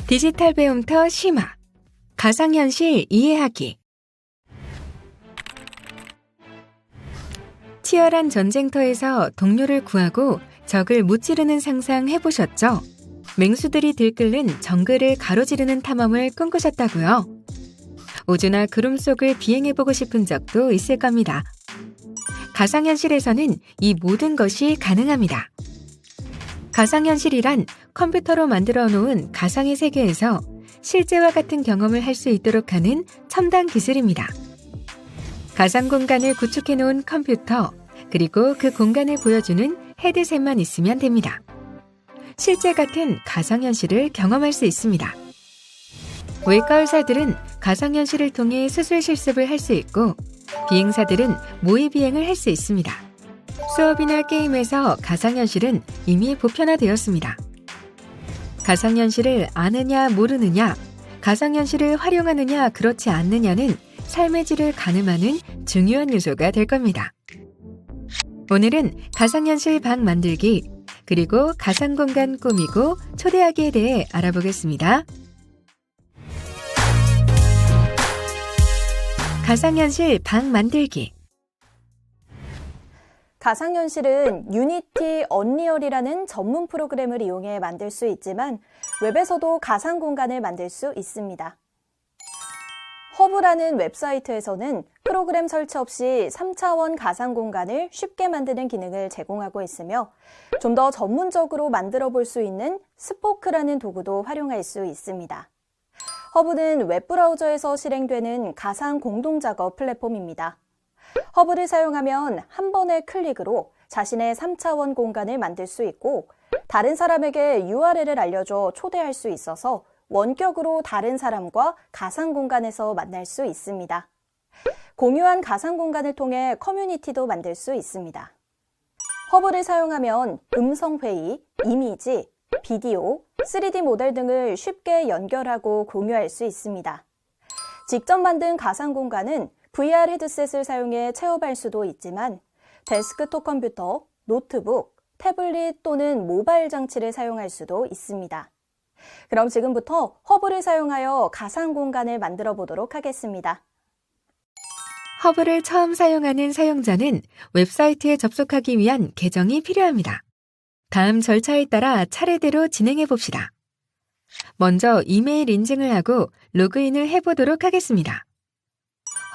디지털 배움터 심화 가상현실 이해하기. 치열한 전쟁터에서 동료를 구하고 적을 무찌르는 상상 해보셨죠? 맹수들이 들끓는 정글을 가로지르는 탐험을 꿈꾸셨다고요? 우주나 구름 속을 비행해보고 싶은 적도 있을 겁니다. 가상현실에서는 이 모든 것이 가능합니다. 가상현실이란 컴퓨터로 만들어 놓은 가상의 세계에서 실제와 같은 경험을 할 수 있도록 하는 첨단 기술입니다. 가상 공간을 구축해 놓은 컴퓨터, 그리고 그 공간을 보여주는 헤드셋만 있으면 됩니다. 실제 같은 가상현실을 경험할 수 있습니다. 외과 의사들은 가상현실을 통해 수술 실습을 할 수 있고, 비행사들은 모의 비행을 할 수 있습니다. 수업이나 게임에서 가상현실은 이미 보편화되었습니다. 가상현실을 아느냐 모르느냐, 가상현실을 활용하느냐 그렇지 않느냐는 삶의 질을 가늠하는 중요한 요소가 될 겁니다. 오늘은 가상현실 방 만들기, 그리고 가상공간 꾸미고 초대하기에 대해 알아보겠습니다. 가상현실 방 만들기. 가상현실은 유니티 언리얼이라는 전문 프로그램을 이용해 만들 수 있지만 웹에서도 가상 공간을 만들 수 있습니다. 허브라는 웹사이트에서는 프로그램 설치 없이 3차원 가상 공간을 쉽게 만드는 기능을 제공하고 있으며 좀 더 전문적으로 만들어 볼 수 있는 스포크라는 도구도 활용할 수 있습니다. 허브는 웹브라우저에서 실행되는 가상 공동작업 플랫폼입니다. 허브를 사용하면 한 번의 클릭으로 자신의 3차원 공간을 만들 수 있고 다른 사람에게 URL을 알려줘 초대할 수 있어서 원격으로 다른 사람과 가상 공간에서 만날 수 있습니다. 공유한 가상 공간을 통해 커뮤니티도 만들 수 있습니다. 허브를 사용하면 음성회의, 이미지, 비디오, 3D 모델 등을 쉽게 연결하고 공유할 수 있습니다. 직접 만든 가상 공간은 VR 헤드셋을 사용해 체험할 수도 있지만 데스크톱 컴퓨터, 노트북, 태블릿 또는 모바일 장치를 사용할 수도 있습니다. 그럼 지금부터 허브를 사용하여 가상 공간을 만들어 보도록 하겠습니다. 허브를 처음 사용하는 사용자는 웹사이트에 접속하기 위한 계정이 필요합니다. 다음 절차에 따라 차례대로 진행해 봅시다. 먼저 이메일 인증을 하고 로그인을 해보도록 하겠습니다.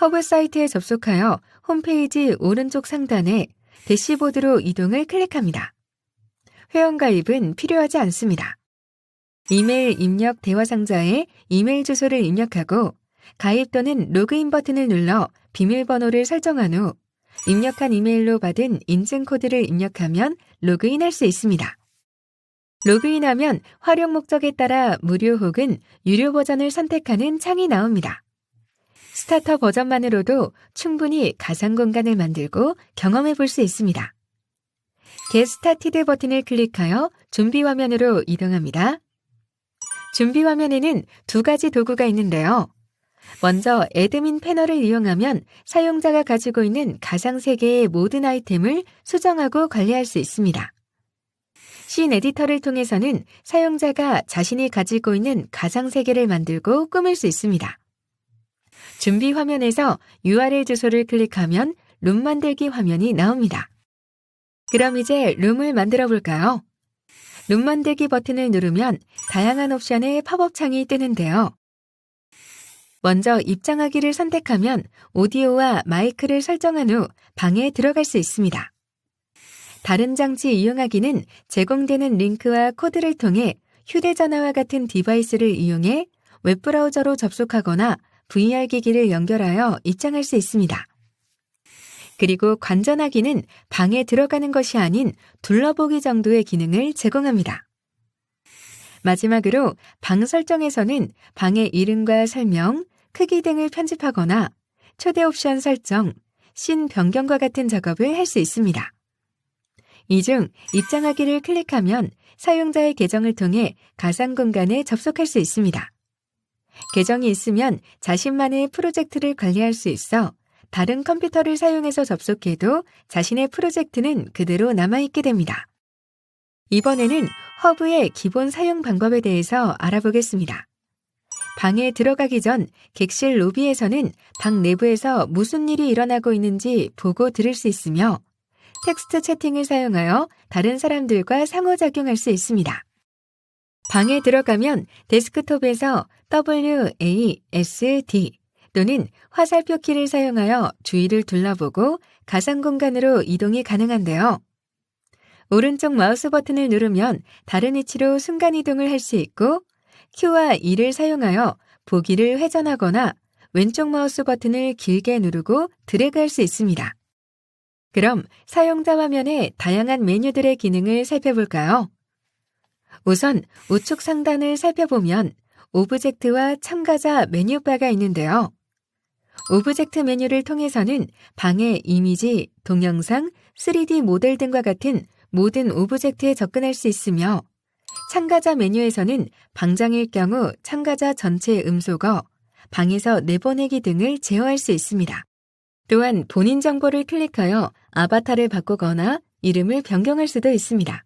허브 사이트에 접속하여 홈페이지 오른쪽 상단에 대시보드로 이동을 클릭합니다. 회원가입은 필요하지 않습니다. 이메일 입력 대화 상자에 이메일 주소를 입력하고 가입 또는 로그인 버튼을 눌러 비밀번호를 설정한 후 입력한 이메일로 받은 인증 코드를 입력하면 로그인할 수 있습니다. 로그인하면 활용 목적에 따라 무료 혹은 유료 버전을 선택하는 창이 나옵니다. 스타터 버전만으로도 충분히 가상 공간을 만들고 경험해 볼 수 있습니다. Get Started 버튼을 클릭하여 준비 화면으로 이동합니다. 준비 화면에는 두 가지 도구가 있는데요. 먼저 애드민 패널을 이용하면 사용자가 가지고 있는 가상 세계의 모든 아이템을 수정하고 관리할 수 있습니다. 씬 에디터를 통해서는 사용자가 자신이 가지고 있는 가상 세계를 만들고 꾸밀 수 있습니다. 준비 화면에서 URL 주소를 클릭하면 룸 만들기 화면이 나옵니다. 그럼 이제 룸을 만들어 볼까요? 룸 만들기 버튼을 누르면 다양한 옵션의 팝업 창이 뜨는데요. 먼저 입장하기를 선택하면 오디오와 마이크를 설정한 후 방에 들어갈 수 있습니다. 다른 장치 이용하기는 제공되는 링크와 코드를 통해 휴대전화와 같은 디바이스를 이용해 웹브라우저로 접속하거나 VR 기기를 연결하여 입장할 수 있습니다. 그리고 관전하기는 방에 들어가는 것이 아닌 둘러보기 정도의 기능을 제공합니다. 마지막으로 방 설정에서는 방의 이름과 설명, 크기 등을 편집하거나 초대 옵션 설정, 씬 변경과 같은 작업을 할 수 있습니다. 이 중 입장하기를 클릭하면 사용자의 계정을 통해 가상 공간에 접속할 수 있습니다. 계정이 있으면 자신만의 프로젝트를 관리할 수 있어 다른 컴퓨터를 사용해서 접속해도 자신의 프로젝트는 그대로 남아있게 됩니다. 이번에는 허브의 기본 사용 방법에 대해서 알아보겠습니다. 방에 들어가기 전 객실 로비에서는 방 내부에서 무슨 일이 일어나고 있는지 보고 들을 수 있으며 텍스트 채팅을 사용하여 다른 사람들과 상호작용할 수 있습니다. 방에 들어가면 데스크톱에서 WASD 또는 화살표 키를 사용하여 주위를 둘러보고 가상 공간으로 이동이 가능한데요. 오른쪽 마우스 버튼을 누르면 다른 위치로 순간이동을 할 수 있고 Q와 E를 사용하여 보기를 회전하거나 왼쪽 마우스 버튼을 길게 누르고 드래그할 수 있습니다. 그럼 사용자 화면의 다양한 메뉴들의 기능을 살펴볼까요? 우선 우측 상단을 살펴보면 오브젝트와 참가자 메뉴바가 있는데요. 오브젝트 메뉴를 통해서는 방의 이미지, 동영상, 3D 모델 등과 같은 모든 오브젝트에 접근할 수 있으며 참가자 메뉴에서는 방장일 경우 참가자 전체 음소거, 방에서 내보내기 등을 제어할 수 있습니다. 또한 본인 정보를 클릭하여 아바타를 바꾸거나 이름을 변경할 수도 있습니다.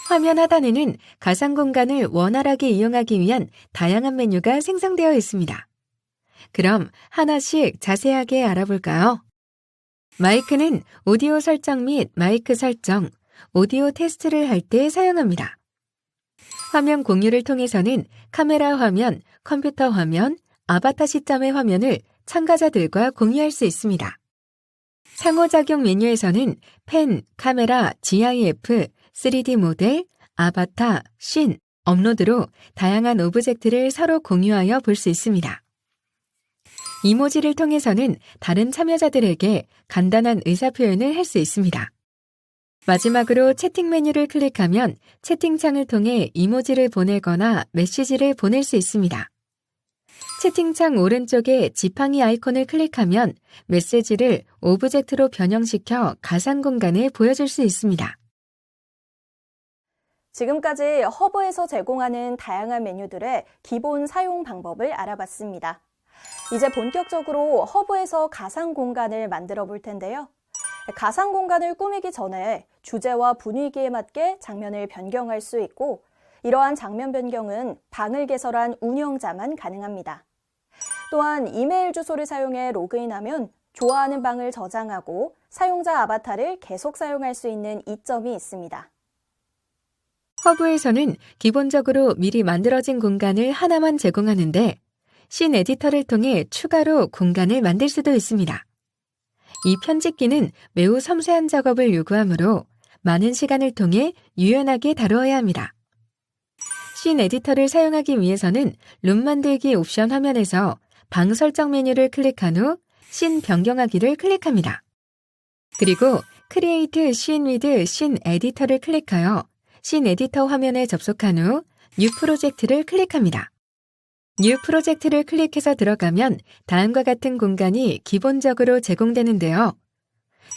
화면 하단에는 가상 공간을 원활하게 이용하기 위한 다양한 메뉴가 생성되어 있습니다. 그럼 하나씩 자세하게 알아볼까요? 마이크는 오디오 설정 및 마이크 설정, 오디오 테스트를 할 때 사용합니다. 화면 공유를 통해서는 카메라 화면, 컴퓨터 화면, 아바타 시점의 화면을 참가자들과 공유할 수 있습니다. 상호작용 메뉴에서는 펜, 카메라, GIF, 3D 모델, 아바타, 씬, 업로드로 다양한 오브젝트를 서로 공유하여 볼 수 있습니다. 이모지를 통해서는 다른 참여자들에게 간단한 의사표현을 할 수 있습니다. 마지막으로 채팅 메뉴를 클릭하면 채팅창을 통해 이모지를 보내거나 메시지를 보낼 수 있습니다. 채팅창 오른쪽에 지팡이 아이콘을 클릭하면 메시지를 오브젝트로 변형시켜 가상 공간에 보여줄 수 있습니다. 지금까지 허브에서 제공하는 다양한 메뉴들의 기본 사용 방법을 알아봤습니다. 이제 본격적으로 허브에서 가상 공간을 만들어 볼 텐데요. 가상 공간을 꾸미기 전에 주제와 분위기에 맞게 장면을 변경할 수 있고 이러한 장면 변경은 방을 개설한 운영자만 가능합니다. 또한 이메일 주소를 사용해 로그인하면 좋아하는 방을 저장하고 사용자 아바타를 계속 사용할 수 있는 이점이 있습니다. 허브에서는 기본적으로 미리 만들어진 공간을 하나만 제공하는데 씬 에디터를 통해 추가로 공간을 만들 수도 있습니다. 이 편집기는 매우 섬세한 작업을 요구하므로 많은 시간을 통해 유연하게 다루어야 합니다. 씬 에디터를 사용하기 위해서는 룸 만들기 옵션 화면에서 방 설정 메뉴를 클릭한 후 씬 변경하기를 클릭합니다. 그리고 크리에이트 씬 위드 씬 에디터를 클릭하여 씬 에디터 화면에 접속한 후 뉴 프로젝트를 클릭합니다. 뉴 프로젝트를 클릭해서 들어가면 다음과 같은 공간이 기본적으로 제공되는데요.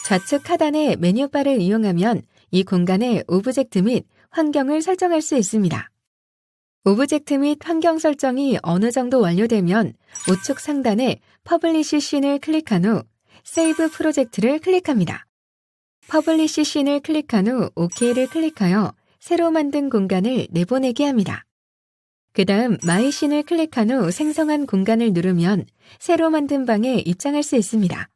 좌측 하단의 메뉴바를 이용하면 이 공간에 오브젝트 및 환경을 설정할 수 있습니다. 오브젝트 및 환경 설정이 어느 정도 완료되면 우측 상단에 퍼블리시 씬을 클릭한 후 세이브 프로젝트를 클릭합니다. 퍼블리시 씬을 클릭한 후 OK를 클릭하여 새로 만든 공간을 내보내게 합니다. 그 다음 마이 씬을 클릭한 후 생성한 공간을 누르면 새로 만든 방에 입장할 수 있습니다.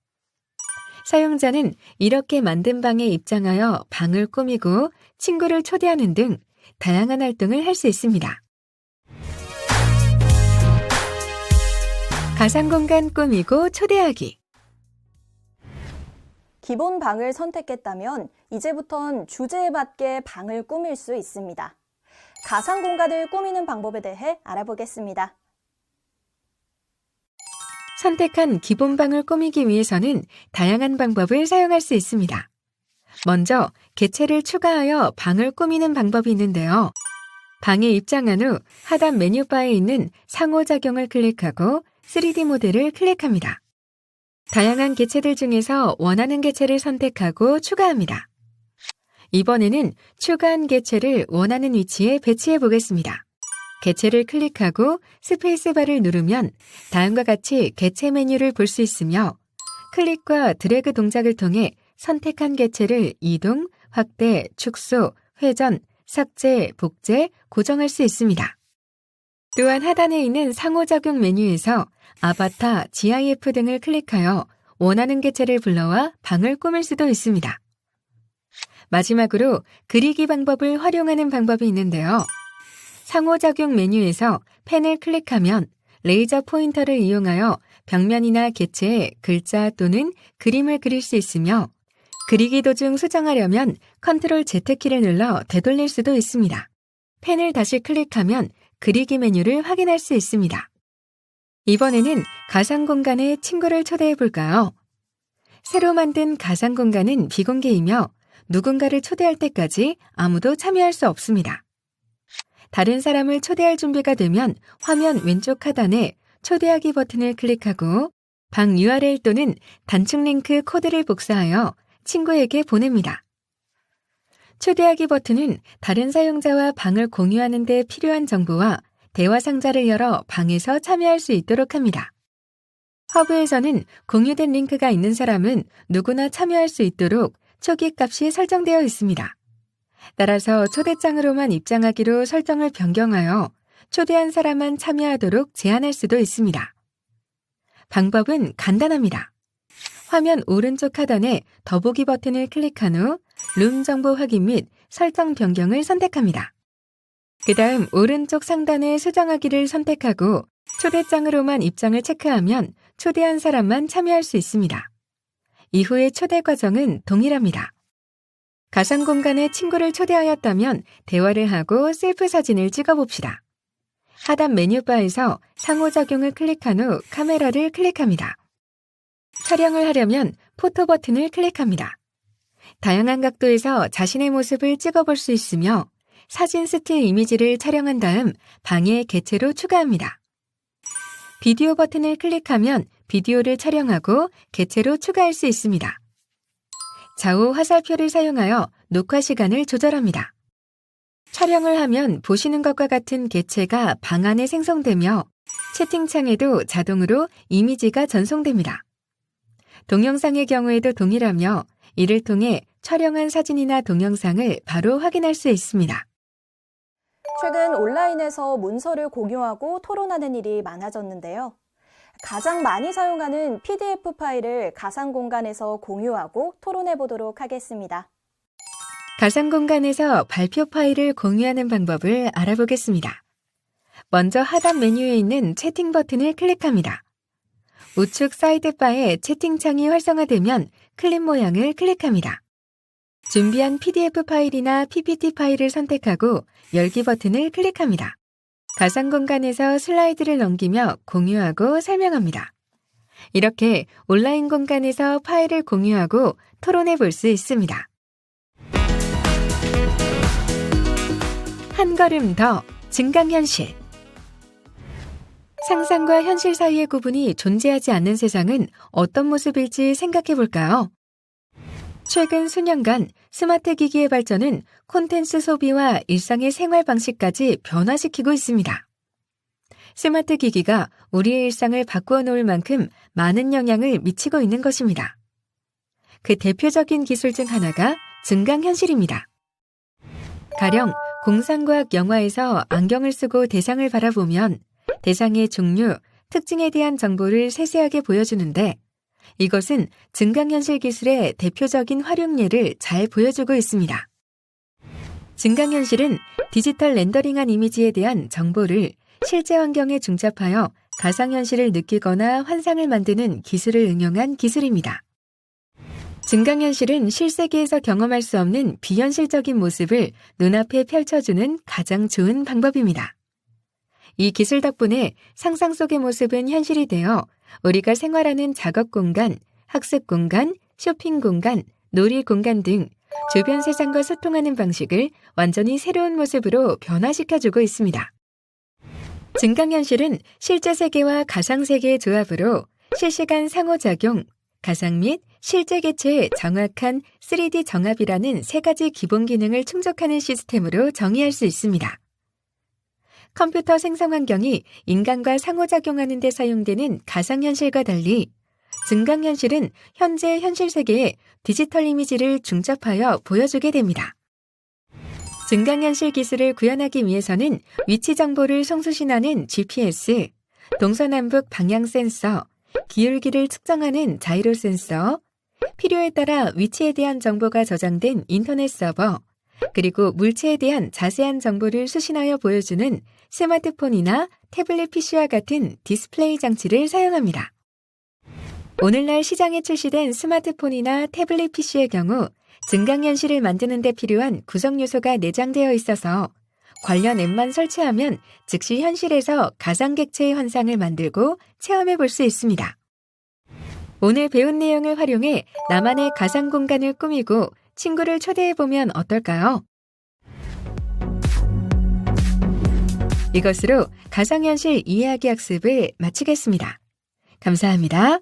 사용자는 이렇게 만든 방에 입장하여 방을 꾸미고 친구를 초대하는 등 다양한 활동을 할 수 있습니다. 가상공간 꾸미고 초대하기. 기본 방을 선택했다면 이제부턴 주제에 맞게 방을 꾸밀 수 있습니다. 가상 공간을 꾸미는 방법에 대해 알아보겠습니다. 선택한 기본 방을 꾸미기 위해서는 다양한 방법을 사용할 수 있습니다. 먼저 객체를 추가하여 방을 꾸미는 방법이 있는데요. 방에 입장한 후 하단 메뉴바에 있는 상호작용을 클릭하고 3D 모델을 클릭합니다. 다양한 객체들 중에서 원하는 객체를 선택하고 추가합니다. 이번에는 추가한 개체를 원하는 위치에 배치해 보겠습니다. 개체를 클릭하고 스페이스바를 누르면 다음과 같이 개체 메뉴를 볼 수 있으며 클릭과 드래그 동작을 통해 선택한 개체를 이동, 확대, 축소, 회전, 삭제, 복제, 고정할 수 있습니다. 또한 하단에 있는 상호작용 메뉴에서 아바타, GIF 등을 클릭하여 원하는 개체를 불러와 방을 꾸밀 수도 있습니다. 마지막으로 그리기 방법을 활용하는 방법이 있는데요. 상호작용 메뉴에서 펜을 클릭하면 레이저 포인터를 이용하여 벽면이나 개체에 글자 또는 그림을 그릴 수 있으며 그리기 도중 수정하려면 컨트롤 Z키를 눌러 되돌릴 수도 있습니다. 펜을 다시 클릭하면 그리기 메뉴를 확인할 수 있습니다. 이번에는 가상 공간에 친구를 초대해 볼까요? 새로 만든 가상 공간은 비공개이며 누군가를 초대할 때까지 아무도 참여할 수 없습니다. 다른 사람을 초대할 준비가 되면 화면 왼쪽 하단에 초대하기 버튼을 클릭하고 방 URL 또는 단축 링크 코드를 복사하여 친구에게 보냅니다. 초대하기 버튼은 다른 사용자와 방을 공유하는 데 필요한 정보와 대화 상자를 열어 방에서 참여할 수 있도록 합니다. 허브에서는 공유된 링크가 있는 사람은 누구나 참여할 수 있도록 초기 값이 설정되어 있습니다. 따라서 초대장으로만 입장하기로 설정을 변경하여 초대한 사람만 참여하도록 제한할 수도 있습니다. 방법은 간단합니다. 화면 오른쪽 하단에 더보기 버튼을 클릭한 후 룸 정보 확인 및 설정 변경을 선택합니다. 그 다음 오른쪽 상단에 수정하기를 선택하고 초대장으로만 입장을 체크하면 초대한 사람만 참여할 수 있습니다. 이후의 초대 과정은 동일합니다. 가상 공간에 친구를 초대하였다면 대화를 하고 셀프 사진을 찍어봅시다. 하단 메뉴바에서 상호작용을 클릭한 후 카메라를 클릭합니다. 촬영을 하려면 포토 버튼을 클릭합니다. 다양한 각도에서 자신의 모습을 찍어볼 수 있으며 사진 스틸 이미지를 촬영한 다음 방에 개체로 추가합니다. 비디오 버튼을 클릭하면 비디오를 촬영하고 개체로 추가할 수 있습니다. 좌우 화살표를 사용하여 녹화 시간을 조절합니다. 촬영을 하면 보시는 것과 같은 개체가 방 안에 생성되며 채팅창에도 자동으로 이미지가 전송됩니다. 동영상의 경우에도 동일하며 이를 통해 촬영한 사진이나 동영상을 바로 확인할 수 있습니다. 최근 온라인에서 문서를 공유하고 토론하는 일이 많아졌는데요. 가장 많이 사용하는 PDF 파일을 가상 공간에서 공유하고 토론해 보도록 하겠습니다. 가상 공간에서 발표 파일을 공유하는 방법을 알아보겠습니다. 먼저 하단 메뉴에 있는 채팅 버튼을 클릭합니다. 우측 사이드바에 채팅창이 활성화되면 클립 모양을 클릭합니다. 준비한 PDF 파일이나 PPT 파일을 선택하고 열기 버튼을 클릭합니다. 가상 공간에서 슬라이드를 넘기며 공유하고 설명합니다. 이렇게 온라인 공간에서 파일을 공유하고 토론해 볼 수 있습니다. 한 걸음 더 증강현실. 상상과 현실 사이의 구분이 존재하지 않는 세상은 어떤 모습일지 생각해 볼까요? 최근 수년간 스마트 기기의 발전은 콘텐츠 소비와 일상의 생활 방식까지 변화시키고 있습니다. 스마트 기기가 우리의 일상을 바꾸어 놓을 만큼 많은 영향을 미치고 있는 것입니다. 그 대표적인 기술 중 하나가 증강현실입니다. 가령 공상과학 영화에서 안경을 쓰고 대상을 바라보면 대상의 종류, 특징에 대한 정보를 세세하게 보여주는데 이것은 증강현실 기술의 대표적인 활용 예를 잘 보여주고 있습니다. 증강현실은 디지털 렌더링한 이미지에 대한 정보를 실제 환경에 중잡하여 가상현실을 느끼거나 환상을 만드는 기술을 응용한 기술입니다. 증강현실은 실세계에서 경험할 수 없는 비현실적인 모습을 눈앞에 펼쳐주는 가장 좋은 방법입니다. 이 기술 덕분에 상상 속의 모습은 현실이 되어 우리가 생활하는 작업 공간, 학습 공간, 쇼핑 공간, 놀이 공간 등 주변 세상과 소통하는 방식을 완전히 새로운 모습으로 변화시켜주고 있습니다. 증강현실은 실제 세계와 가상세계의 조합으로 실시간 상호작용, 가상 및 실제 개체의 정확한 3D 정합이라는 세 가지 기본 기능을 충족하는 시스템으로 정의할 수 있습니다. 컴퓨터 생성 환경이 인간과 상호작용하는 데 사용되는 가상현실과 달리 증강현실은 현재 현실 세계에 디지털 이미지를 중첩하여 보여주게 됩니다. 증강현실 기술을 구현하기 위해서는 위치 정보를 송수신하는 GPS, 동서남북 방향 센서, 기울기를 측정하는 자이로 센서, 필요에 따라 위치에 대한 정보가 저장된 인터넷 서버, 그리고 물체에 대한 자세한 정보를 수신하여 보여주는 스마트폰이나 태블릿 PC와 같은 디스플레이 장치를 사용합니다. 오늘날 시장에 출시된 스마트폰이나 태블릿 PC의 경우 증강현실을 만드는 데 필요한 구성 요소가 내장되어 있어서 관련 앱만 설치하면 즉시 현실에서 가상객체의 환상을 만들고 체험해 볼 수 있습니다. 오늘 배운 내용을 활용해 나만의 가상 공간을 꾸미고 친구를 초대해 보면 어떨까요? 이것으로 가상현실 이해하기 학습을 마치겠습니다. 감사합니다.